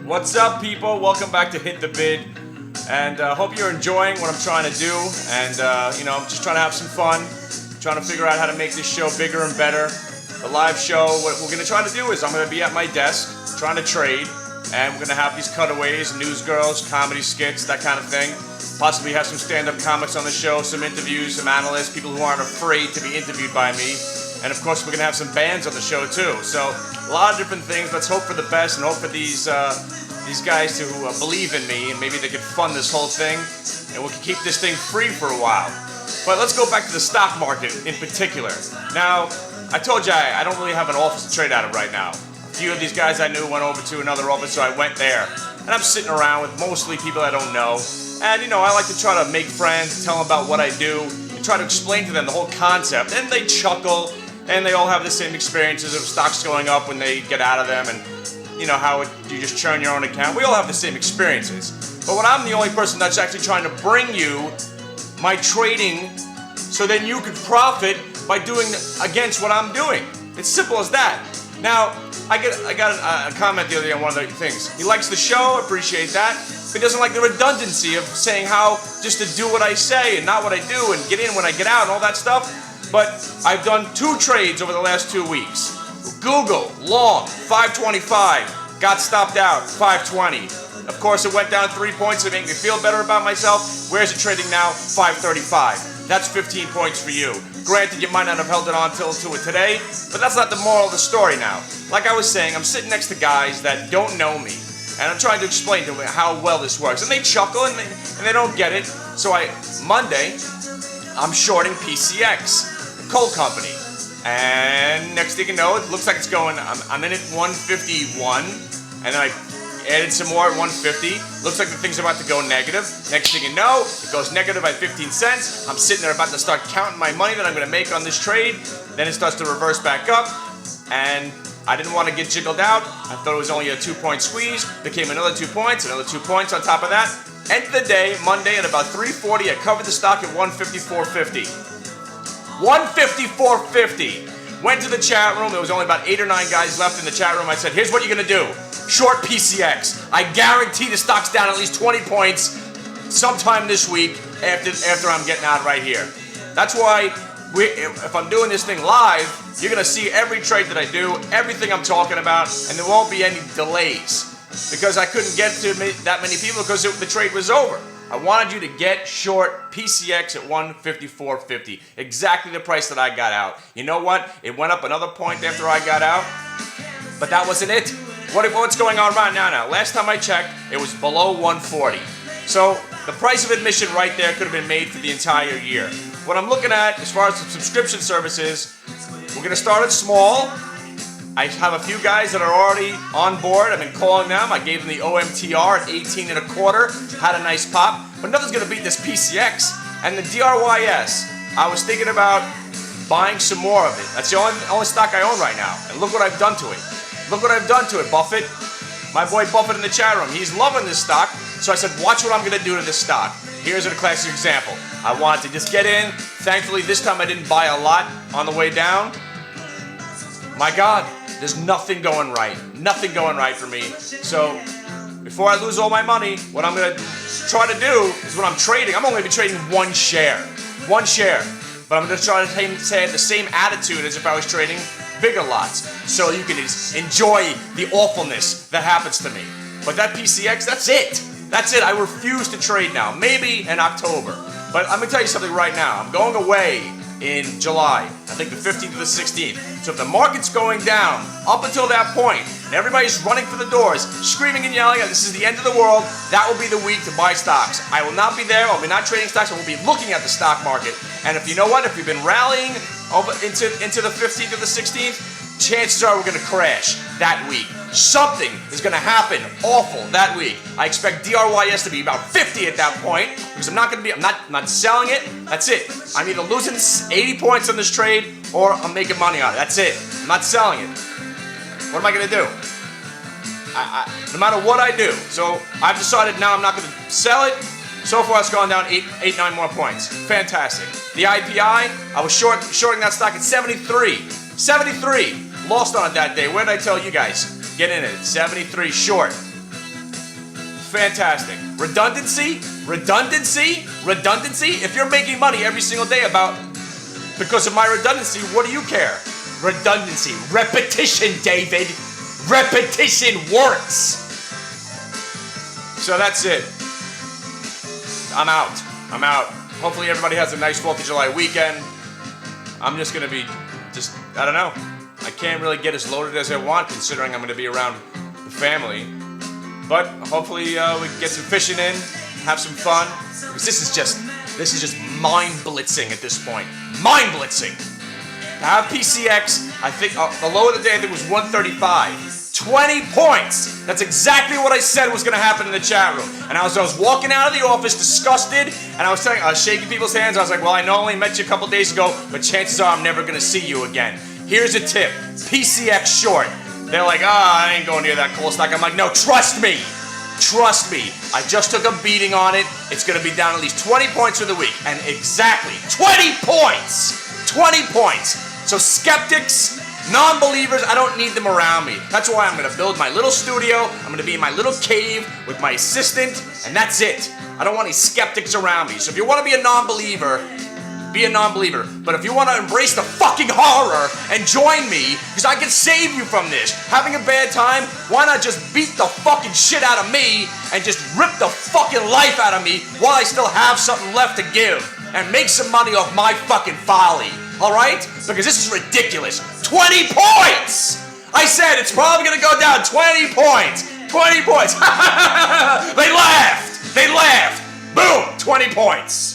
What's up, people? Welcome back to Hit the Bid, and hope you're enjoying what I'm trying to do. And I'm just trying to have some fun, trying to figure out how to make this show bigger and better. The live show, what we're gonna try to do is I'm gonna be at my desk trying to trade, and we're gonna have these cutaways, news girls, comedy skits, that kind of thing. Possibly have some stand-up comics on the show, some interviews, some analysts, people who aren't afraid to be interviewed by me. And of course, we're gonna have some bands on the show too. So a lot of different things. Let's hope for the best and hope for these guys to believe in me, and maybe they can fund this whole thing, and we can keep this thing free for a while. But let's go back to the stock market in particular. Now, I told you I don't really have an office to trade out of right now. A few of these guys I knew went over to another office, so I went there. And I'm sitting around with mostly people I don't know. And I like to try to make friends, tell them about what I do, and try to explain to them the whole concept. And they chuckle, and they all have the same experiences of stocks going up when they get out of them, and how you just churn your own account. We all have the same experiences. But when I'm the only person that's actually trying to bring you my trading so then you could profit by doing against what I'm doing. It's simple as that. Now, I got a comment the other day on one of the things. He likes the show, appreciate that. But he doesn't like the redundancy of saying how just to do what I say and not what I do and get in when I get out and all that stuff. But I've done 2 trades over the last 2 weeks. Google, long, 525, got stopped out, 520. Of course, it went down 3 points to make me feel better about myself. Where's it trading now? 535. That's 15 points for you. Granted, you might not have held it on till to it today, but that's not the moral of the story now. Like I was saying, I'm sitting next to guys that don't know me, and I'm trying to explain to them how well this works. And they chuckle, and they don't get it. So Monday, I'm shorting PCX, the coal company. And next thing you know, it looks like it's going, I'm in at 151, and then I added some more at 150. Looks like the thing's about to go negative. Next thing you know, it goes negative by 15 cents. I'm sitting there about to start counting my money that I'm going to make on this trade. Then it starts to reverse back up, and I didn't want to get jiggled out. I thought it was only a 2-point squeeze. Became another 2 points, another 2 points on top of that. End of the day, Monday at about 3:40, I covered the stock at 154.50. 154.50. Went to the chat room. There was only about 8 or 9 guys left in the chat room. I said, here's what you're going to do. Short PCX. I guarantee the stock's down at least 20 points sometime this week after I'm getting out right here. That's why if I'm doing this thing live, you're going to see every trade that I do, everything I'm talking about, and there won't be any delays because I couldn't get to that many people because the trade was over. I wanted you to get short PCX at 154.50. Exactly the price that I got out. You know what? It went up another point after I got out, but that wasn't it. What's going on right now? Last time I checked, it was below 140. So the price of admission right there could have been made for the entire year. What I'm looking at as far as the subscription services, we're going to start it small. I have a few guys that are already on board. I've been calling them. I gave them the OMTR at 18 1/4. Had a nice pop. But nothing's going to beat this PCX. And the DRYS, I was thinking about buying some more of it. That's the only stock I own right now. And look what I've done to it. Look what I've done to it, Buffett. My boy Buffett in the chat room. He's loving this stock. So I said, watch what I'm going to do to this stock. Here's a classic example. I wanted to just get in. Thankfully, this time I didn't buy a lot on the way down. My God, there's nothing going right. Nothing going right for me. So before I lose all my money, what I'm going to try to do is when I'm trading, I'm only going to be trading 1 share. 1 share. But I'm going to try to say the same attitude as if I was trading bigger lots. So you can enjoy the awfulness that happens to me. But that PCX, that's it. That's it. I refuse to trade now. Maybe in October. But I'm going to tell you something right now. I'm going away in July. I think the 15th to the 16th. So if the market's going down up until that point, and everybody's running for the doors, screaming and yelling, this is the end of the world, that will be the week to buy stocks. I will not be there. I'll be not trading stocks. I will be looking at the stock market. And if you know what, if you've been rallying over into the 15th or the 16th, chances are we're going to crash that week. Something is going to happen awful that week. I expect DRYS to be about 50 at that point because I'm not selling it. That's it. I'm either losing 80 points on this trade or I'm making money on it. That's it. I'm not selling it. What am I going to do? No matter what I do. So I've decided now I'm not going to sell it. So far it's gone down 9 more points. Fantastic. The IPI, I was shorting that stock at 73. 73. Lost on it that day. Where did I tell you guys? Get in it. 73 short. Fantastic. Redundancy? Redundancy? Redundancy? If you're making money every single day because of my redundancy, what do you care? Redundancy. Repetition, David. Repetition works. So that's it. I'm out. I'm out. Hopefully everybody has a nice 4th of July weekend. I'm just going to be I don't know. I can't really get as loaded as I want considering I'm going to be around the family. But hopefully we can get some fishing in, have some fun. Because this is just mind blitzing at this point. Mind blitzing. To have PCX, I think the low of the day I think was 135. 20 points. That's exactly what I said was going to happen in the chat room. And I was walking out of the office disgusted, and I was shaking people's hands. I was like, well, I know I only met you a couple days ago, but chances are I'm never going to see you again. Here's a tip. PCX short. They're like, I ain't going near that coal stock. I'm like, no, trust me. Trust me. I just took a beating on it. It's going to be down at least 20 points for the week. And exactly 20 points. 20 points. So skeptics, non-believers, I don't need them around me. That's why I'm going to build my little studio. I'm going to be in my little cave with my assistant, and that's it. I don't want any skeptics around me. So if you want to be a non-believer, be a non-believer. But if you want to embrace the fucking horror and join me, because I can save you from this. Having a bad time, why not just beat the fucking shit out of me and just rip the fucking life out of me while I still have something left to give and make some money off my fucking folly. Alright? Because this is ridiculous. 20 points! I said it's probably going to go down 20 points. 20 points. They laughed. They laughed. Boom. 20 points.